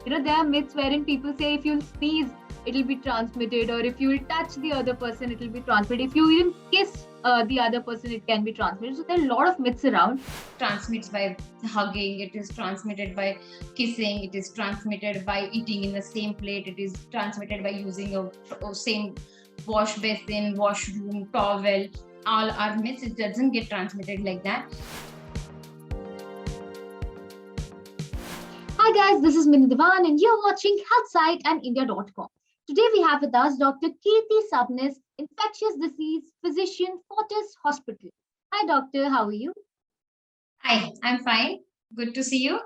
There are myths wherein people say if you'll sneeze, it'll be transmitted, or if you'll touch the other person, it'll be transmitted. If you even kiss the other person, it can be transmitted. So there are a lot of myths around. Transmits by hugging, it is transmitted by kissing, it is transmitted by eating in the same plate, it is transmitted by using a same wash basin, washroom, towel. All are myths. It doesn't get transmitted like that. Hi guys, this is Minnie Devan and you're watching HealthSite and India.com. Today we have with us Dr. Kirti Sabnis, Infectious Disease Physician, Fortis Hospital. Hi doctor, how are you? Hi, I'm fine. Good to see you.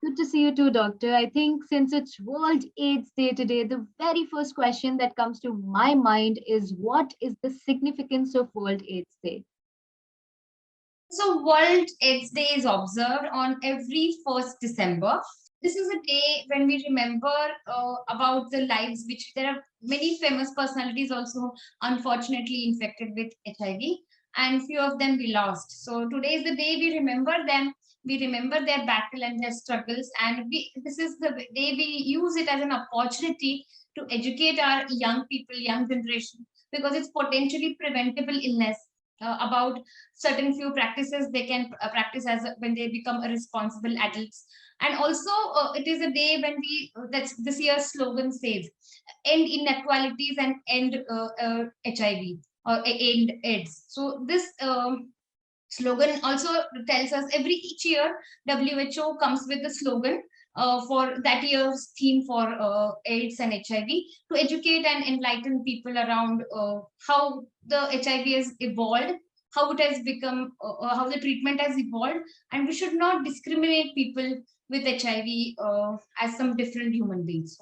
Good to see you too, doctor. I think since it's World AIDS Day today, the very first question that comes to my mind is what is the significance of World AIDS Day? So World AIDS Day is observed on every 1st December. This is a day when we remember about the lives, which there are many famous personalities also unfortunately infected with HIV, and few of them we lost. So today is the day we remember them. We remember their battle and their struggles, and this is the day we use it as an opportunity to educate our young people, young generation, because it's potentially preventable illness. About certain few practices they can practice as when they become responsible adults. And also it is a day when we that's this year's slogan says end inequalities and end HIV or end AIDS. So this slogan also tells us each year WHO comes with the slogan for that year's theme for AIDS and HIV, to educate and enlighten people around how the HIV has evolved, how it has become, how the treatment has evolved, and we should not discriminate people with HIV as some different human beings.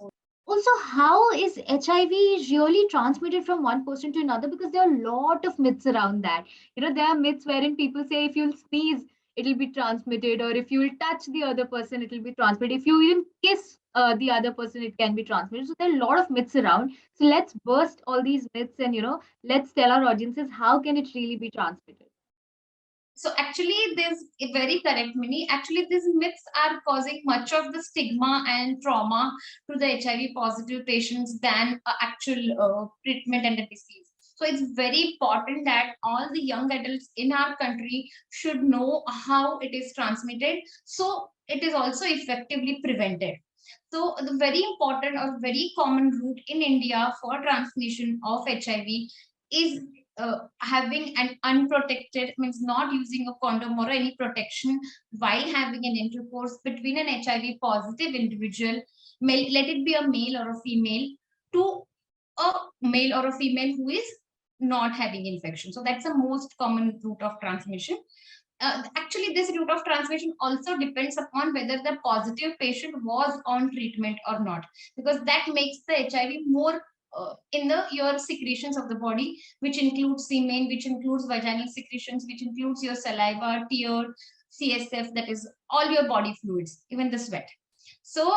Also, how is HIV really transmitted from one person to another? Because there are a lot of myths around that. There are myths wherein people say if you'll sneeze, it'll be transmitted, or if you'll touch the other person, it'll be transmitted. If you even kiss the other person, it can be transmitted. So there are a lot of myths around. So let's burst all these myths and let's tell our audiences how can it really be transmitted. So actually, there's a very correct, Mini. Actually, these myths are causing much of the stigma and trauma to the HIV positive patients than actual treatment and the disease. So it's very important that all the young adults in our country should know how it is transmitted, so it is also effectively prevented. So the very important or very common route in India for transmission of HIV is having an unprotected, means not using a condom or any protection while having an intercourse between an HIV positive individual, let it be a male or a female, to a male or a female who is not having infection. So that's the most common route of transmission. Actually, this route of transmission also depends upon whether the positive patient was on treatment or not, because that makes the HIV more in your secretions of the body, which includes semen, which includes vaginal secretions, which includes your saliva, tear, CSF, that is all your body fluids, even the sweat. So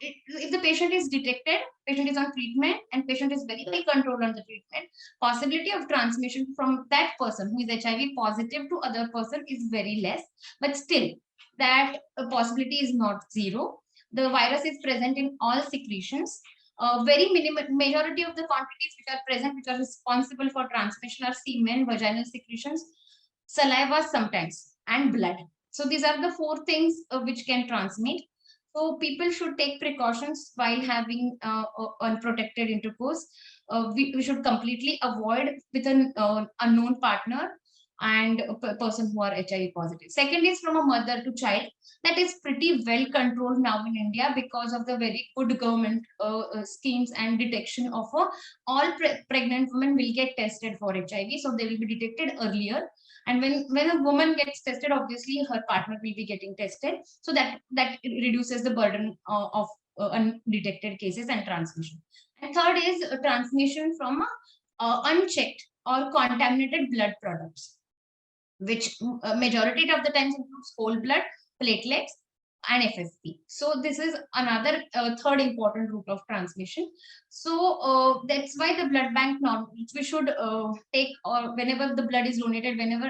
if the patient is detected, patient is on treatment, and patient is very well controlled on the treatment, possibility of transmission from that person who is HIV positive to other person is very less. But still, that possibility is not zero. The virus is present in all secretions. Very minimal majority of the quantities which are present, which are responsible for transmission, are semen, vaginal secretions, saliva sometimes, and blood. So these are the four things which can transmit. So people should take precautions while having unprotected intercourse. We should completely avoid with an unknown partner and a person who are HIV positive. Second is from a mother to child. That is pretty well controlled now in India because of the very good government schemes and detection of all pregnant women will get tested for HIV. So they will be detected earlier. And when a woman gets tested, obviously her partner will be getting tested, so that reduces the burden of undetected cases and transmission. And third is transmission from unchecked or contaminated blood products, which majority of the times includes whole blood, platelets, and FFP. So this is another third important route of transmission. So that's why the blood bank we should take, or whenever the blood is donated, whenever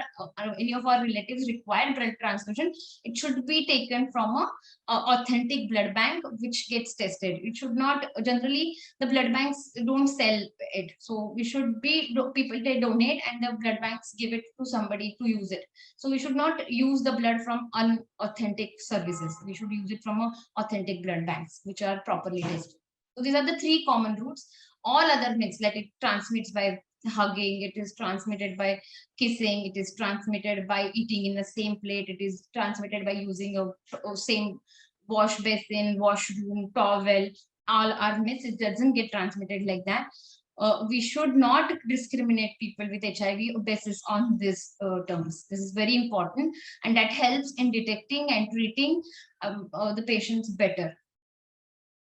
any of our relatives require blood transfusion, it should be taken from a authentic blood bank which gets tested. It should not, generally the blood banks don't sell it, so we should be, people they donate and the blood banks give it to somebody to use it. So we should not use the blood from unauthentic services. We should use it from authentic blood banks, which are properly tested. So these are the three common routes. All other myths, like it transmits by hugging, it is transmitted by kissing, it is transmitted by eating in the same plate, it is transmitted by using a same wash basin, washroom, towel. All are myths. It doesn't get transmitted like that. We should not discriminate people with HIV basis on these terms. This is very important, and that helps in detecting and treating the patients better.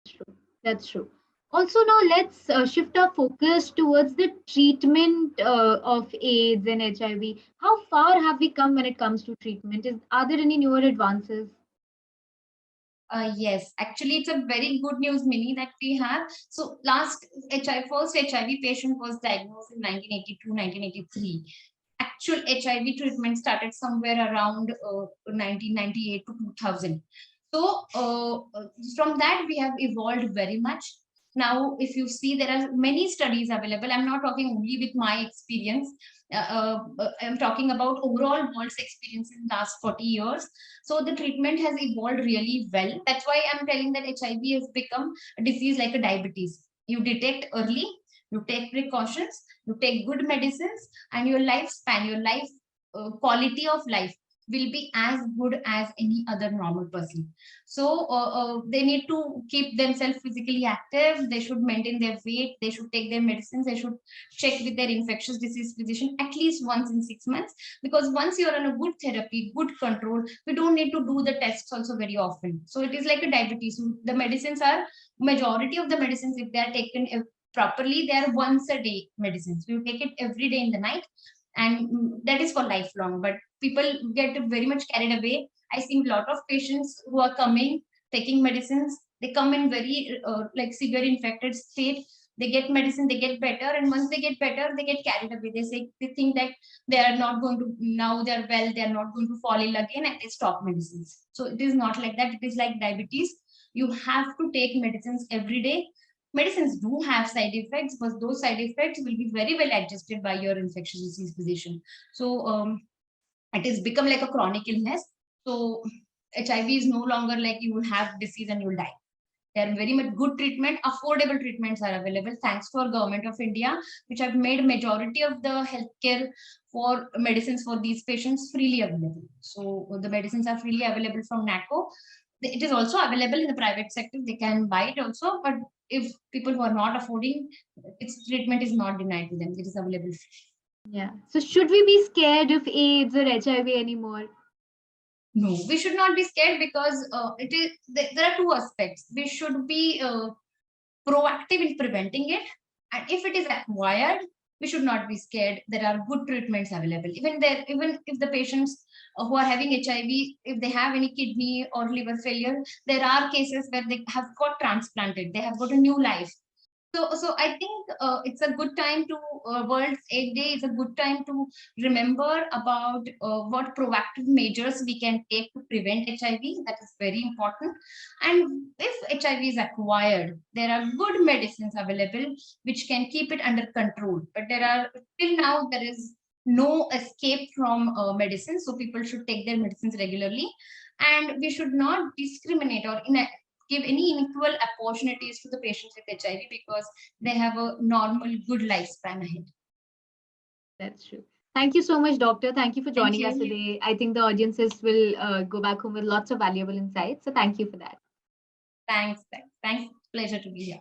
True. That's true. Also, now let's shift our focus towards the treatment of AIDS and HIV. How far have we come when it comes to treatment? Are there any newer advances? Yes, actually, it's a very good news, Mini, that we have. So, first HIV patient was diagnosed in 1982, 1983. Actual HIV treatment started somewhere around 1998 to 2000. So, from that, we have evolved very much. Now, if you see, there are many studies available. I'm not talking only with my experience. I'm talking about overall world's experience in the last 40 years. So the treatment has evolved really well. That's why I'm telling that HIV has become a disease like a diabetes. You detect early, you take precautions, you take good medicines, and your lifespan, your life quality of life will be as good as any other normal person. So they need to keep themselves physically active. They should maintain their weight. They should take their medicines. They should check with their infectious disease physician at least once in 6 months, because once you're on a good therapy, good control, we don't need to do the tests also very often. So it is like a diabetes. The medicines are, majority of the medicines, if they are taken properly, they are once a day medicines. You take it every day in the night, and that is for lifelong. But people get very much carried away. I see a lot of patients who are coming, taking medicines. They come in very like severe infected state. They get medicine, they get better, and once they get better, they get carried away. They think that they are not going to, now they are well, they are not going to fall ill again, and they stop medicines. So it is not like that. It is like diabetes. You have to take medicines every day. Medicines do have side effects, but those side effects will be very well adjusted by your infectious disease physician. So it has become like a chronic illness. So HIV is no longer like you will have disease and you will die. There are very much good treatment, affordable treatments are available thanks for Government of India, which have made majority of the healthcare for medicines for these patients freely available. So the medicines are freely available from NACO. It is also available in the private sector. They can buy it also, but if people who are not affording, its treatment is not denied to them. It is available. Yeah. So should we be scared of AIDS or HIV anymore? No, we should not be scared, because it is there are two aspects. We should be proactive in preventing it, and if it is acquired, we should not be scared. There are good treatments available. Even if the patients who are having HIV, if they have any kidney or liver failure, there are cases where they have got transplanted. They have got a new life. So I think it's a good time to, World's AIDS Day is a good time to remember about what proactive measures we can take to prevent HIV. That is very important. And if HIV is acquired, there are good medicines available which can keep it under control. But till now there is no escape from medicine, so people should take their medicines regularly, and we should not discriminate or give any unequal opportunities to the patients with HIV, because they have a normal, good lifespan ahead. That's true. Thank you so much, doctor. Thank you for Thank joining us you. today. I think the audiences will go back home with lots of valuable insights. So thank you for that. Thanks. Thanks. Pleasure to be here.